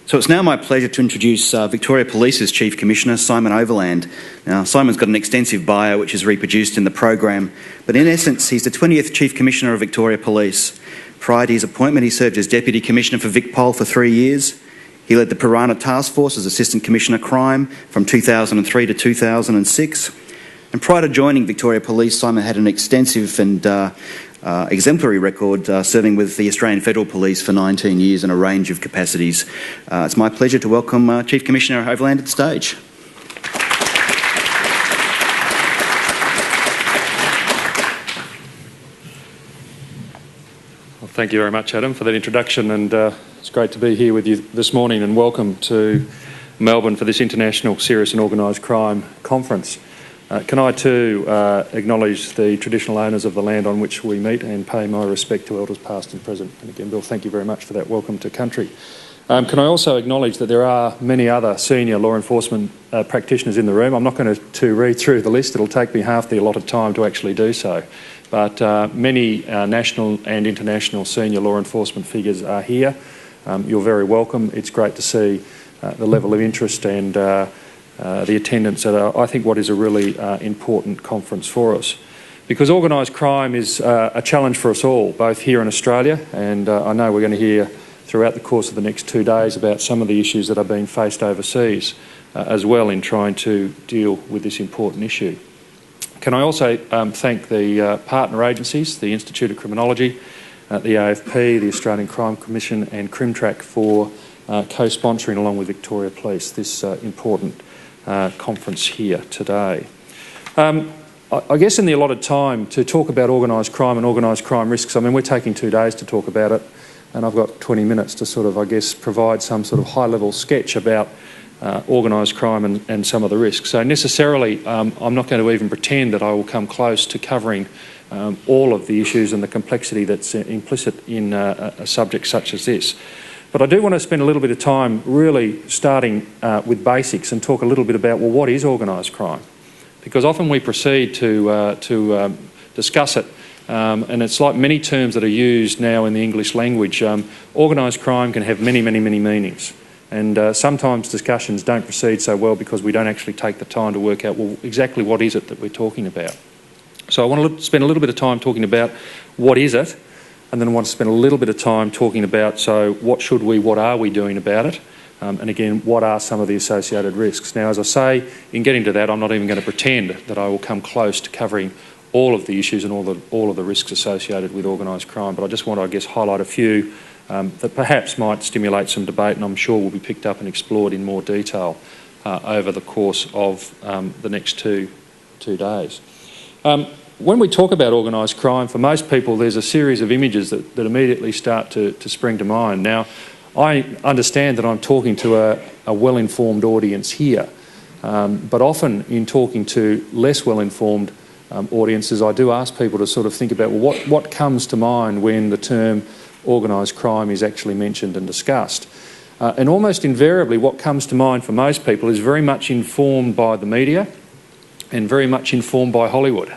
So it's now my pleasure to introduce Victoria Police's Chief Commissioner, Simon Overland. Now, Simon's got an extensive bio which is reproduced in the program, but in essence, he's the 20th Chief Commissioner of Victoria Police. Prior to his appointment, he served as Deputy Commissioner for VicPol for 3 years. He led the Piranha Task Force as Assistant Commissioner Crime from 2003 to 2006. And prior to joining Victoria Police, Simon had an extensive and exemplary record serving with the Australian Federal Police for 19 years in a range of capacities. It's my pleasure to welcome Chief Commissioner Overland to the stage. Well, thank you very much, Adam, for that introduction, and it's great to be here with you this morning, and welcome to Melbourne for this International Serious and Organised Crime Conference. Can I too acknowledge the traditional owners of the land on which we meet and pay my respect to elders past and present. And again, Bill, thank you very much for that welcome to country. Can I also acknowledge that there are many other senior law enforcement practitioners in the room. I'm not going to read through the list. It'll take me half the allotted time to actually do so. But many national and international senior law enforcement figures are here. You're very welcome. It's great to see the level of interest and the attendance at, I think, what is a really important conference for us. Because organised crime is a challenge for us all, both here in Australia, and I know we're going to hear throughout the course of the next 2 days about some of the issues that are being faced overseas as well in trying to deal with this important issue. Can I also thank the partner agencies, the Institute of Criminology, the AFP, the Australian Crime Commission and CrimTrack for co-sponsoring along with Victoria Police this important conference here today. I guess in the allotted time to talk about organised crime and organised crime risks, I mean, we're taking 2 days to talk about it, and I've got 20 minutes to sort of, I guess, provide some sort of high-level sketch about organised crime and some of the risks. So necessarily, I'm not going to even pretend that I will come close to covering all of the issues and the complexity that's implicit in a subject such as this. But I do want to spend a little bit of time really starting with basics and talk a little bit about, well, what is organised crime? Because often we proceed to discuss it, and it's like many terms that are used now in the English language. Organised crime can have many, many, many meanings. And sometimes discussions don't proceed so well because we don't actually take the time to work out, well, exactly what is it that we're talking about. So I want to spend a little bit of time talking about what is it, and then I want to spend a little bit of time talking about, so what are we doing about it? And again, what are some of the associated risks? Now, as I say, in getting to that, I'm not even going to pretend that I will come close to covering all of the issues and all of the risks associated with organised crime, but I just want to, I guess, highlight a few that perhaps might stimulate some debate, and I'm sure will be picked up and explored in more detail over the course of the next two days. When we talk about organised crime, for most people there's a series of images that immediately start to spring to mind. Now, I understand that I'm talking to a well-informed audience here, but often in talking to less well-informed audiences, I do ask people to sort of think about, well, what comes to mind when the term organised crime is actually mentioned and discussed. And almost invariably what comes to mind for most people is very much informed by the media and very much informed by Hollywood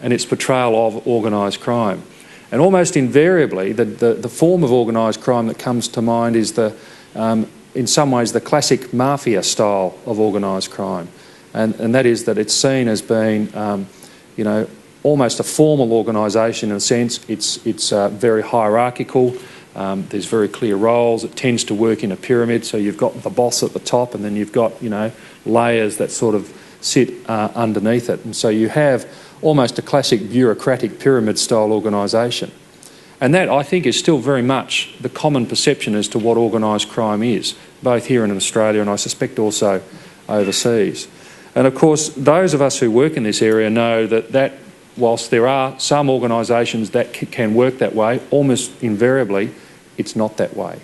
and its portrayal of organised crime. And almost invariably, the form of organised crime that comes to mind is in some ways the classic mafia style of organised crime. And that is that it's seen as being, almost a formal organisation in a sense. It's very hierarchical. There's very clear roles. It tends to work in a pyramid, so you've got the boss at the top and then you've got, layers that sort of sit underneath it. And so you have almost a classic bureaucratic pyramid-style organisation. And that, I think, is still very much the common perception as to what organised crime is, both here in Australia and I suspect also overseas. And of course, those of us who work in this area know that whilst there are some organisations that can work that way, almost invariably it's not that way.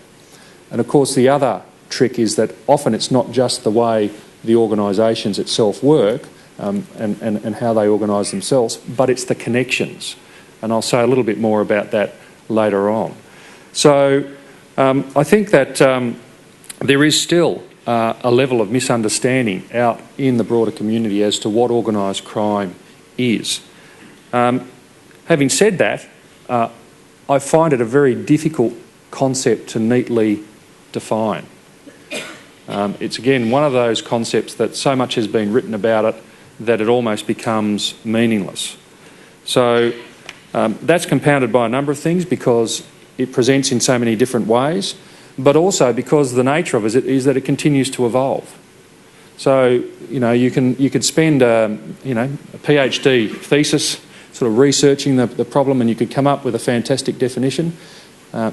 And of course the other trick is that often it's not just the way the organisations itself work and how they organise themselves, but it's the connections. And I'll say a little bit more about that later on. So I think that there is still a level of misunderstanding out in the broader community as to what organised crime is. Having said that, I find it a very difficult concept to neatly define. It's again one of those concepts that so much has been written about it that it almost becomes meaningless. So that's compounded by a number of things because it presents in so many different ways, but also because the nature of it is that it continues to evolve. So, you could spend a PhD thesis sort of researching the problem and you could come up with a fantastic definition,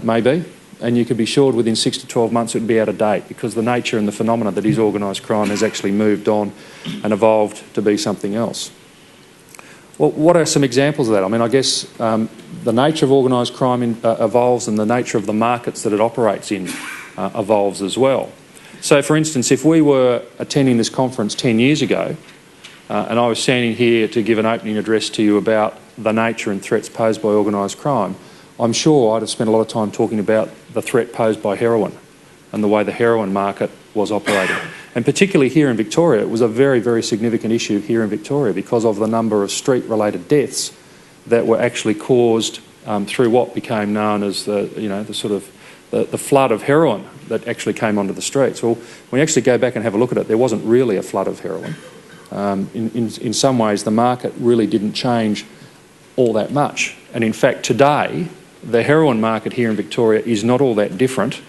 maybe, and you could be assured within 6 to 12 months it would be out of date because the nature and the phenomena that is organised crime has actually moved on and evolved to be something else. Well, what are some examples of that? I mean, I guess the nature of organised crime evolves and the nature of the markets that it operates in evolves as well. So, for instance, if we were attending this conference 10 years ago and I was standing here to give an opening address to you about the nature and threats posed by organised crime, I'm sure I'd have spent a lot of time talking about the threat posed by heroin and the way the heroin market was operating. And particularly here in Victoria, it was a very, very significant issue here in Victoria because of the number of street-related deaths that were actually caused through what became known as the flood of heroin that actually came onto the streets. Well, when you actually go back and have a look at it, there wasn't really a flood of heroin. In some ways, the market really didn't change all that much. And in fact, today, the heroin market here in Victoria is not all that different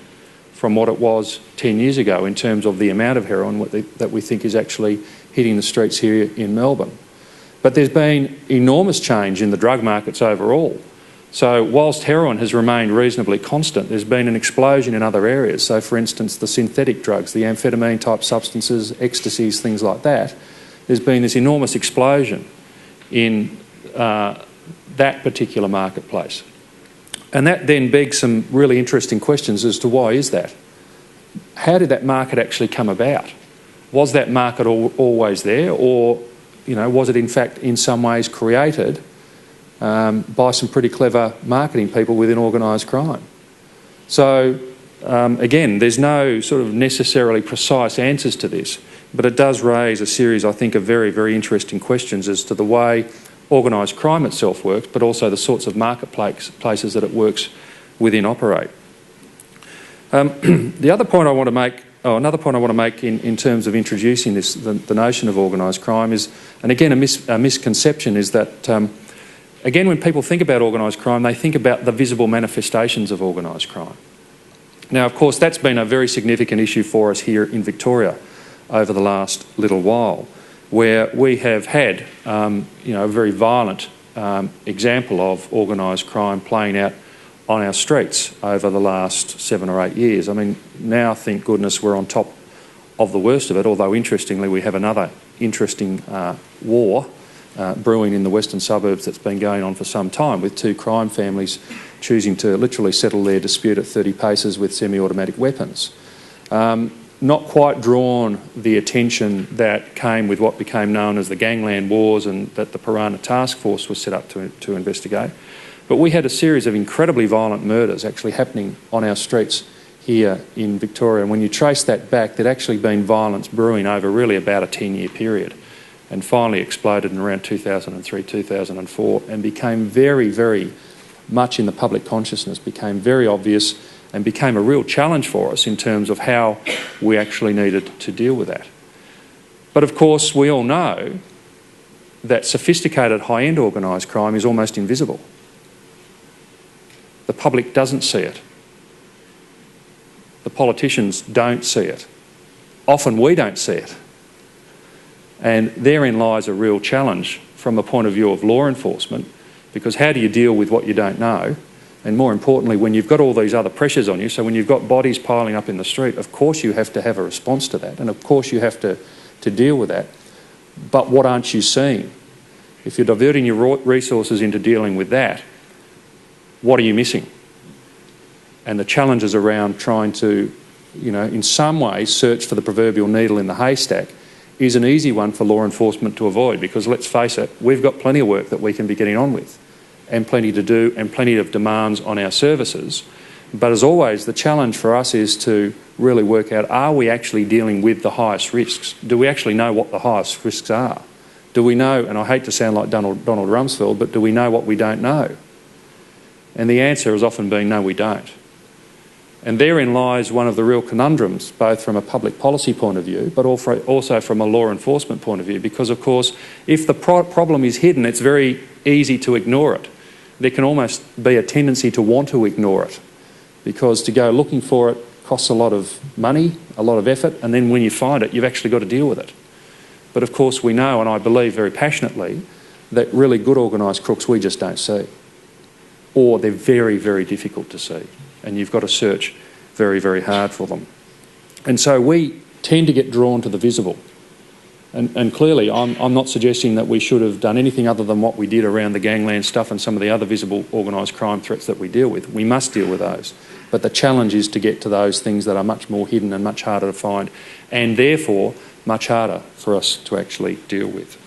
from what it was 10 years ago in terms of the amount of heroin that we think is actually hitting the streets here in Melbourne. But there's been enormous change in the drug markets overall. So whilst heroin has remained reasonably constant, there's been an explosion in other areas. So for instance, the synthetic drugs, the amphetamine type substances, ecstasies, things like that, there's been this enormous explosion in that particular marketplace. And that then begs some really interesting questions as to why is that? How did that market actually come about? Was that market always there, or was it in fact in some ways created by some pretty clever marketing people within organised crime? So again, there's no sort of necessarily precise answers to this, but it does raise a series, I think, of very, very interesting questions as to the way organised crime itself works, but also the sorts of marketplaces that it works within operate. The other point I want to make, another point I want to make in terms of introducing this, the notion of organised crime is, and again a misconception is that, again when people think about organised crime, they think about the visible manifestations of organised crime. Now, of course, that's been a very significant issue for us here in Victoria over the last little while, where we have had a very violent example of organised crime playing out on our streets over the last 7 or 8 years. I mean, now, thank goodness, we're on top of the worst of it, although interestingly we have another interesting war brewing in the western suburbs that's been going on for some time, with 2 crime families choosing to literally settle their dispute at 30 paces with semi-automatic weapons. Not quite drawn the attention that came with what became known as the Gangland Wars and that the Piranha Task Force was set up to investigate. But we had a series of incredibly violent murders actually happening on our streets here in Victoria. And when you trace that back, there'd actually been violence brewing over really about a 10-year period and finally exploded in around 2003, 2004 and became very, very much in the public consciousness, became very obvious and became a real challenge for us in terms of how we actually needed to deal with that. But of course, we all know that sophisticated high-end organised crime is almost invisible. The public doesn't see it. The politicians don't see it. Often we don't see it. And therein lies a real challenge from a point of view of law enforcement, because how do you deal with what you don't know? And more importantly, when you've got all these other pressures on you, so when you've got bodies piling up in the street, of course you have to have a response to that, and of course you have to deal with that. But what aren't you seeing? If you're diverting your resources into dealing with that, what are you missing? And the challenges around trying to, in some ways search for the proverbial needle in the haystack is an easy one for law enforcement to avoid, because let's face it, we've got plenty of work that we can be getting on with and plenty to do and plenty of demands on our services. But as always, the challenge for us is to really work out, are we actually dealing with the highest risks? Do we actually know what the highest risks are? Do we know, and I hate to sound like Donald Rumsfeld, but do we know what we don't know? And the answer has often been no, we don't. And therein lies one of the real conundrums, both from a public policy point of view, but also from a law enforcement point of view, because, of course, if the problem is hidden, it's very easy to ignore it. There can almost be a tendency to want to ignore it, because to go looking for it costs a lot of money, a lot of effort, and then when you find it, you've actually got to deal with it. But, of course, we know, and I believe very passionately, that really good organised crooks we just don't see. Or they're very, very difficult to see. And you've got to search very, very hard for them. And so we tend to get drawn to the visible. And clearly, I'm not suggesting that we should have done anything other than what we did around the gangland stuff and some of the other visible organised crime threats that we deal with. We must deal with those. But the challenge is to get to those things that are much more hidden and much harder to find, and therefore much harder for us to actually deal with.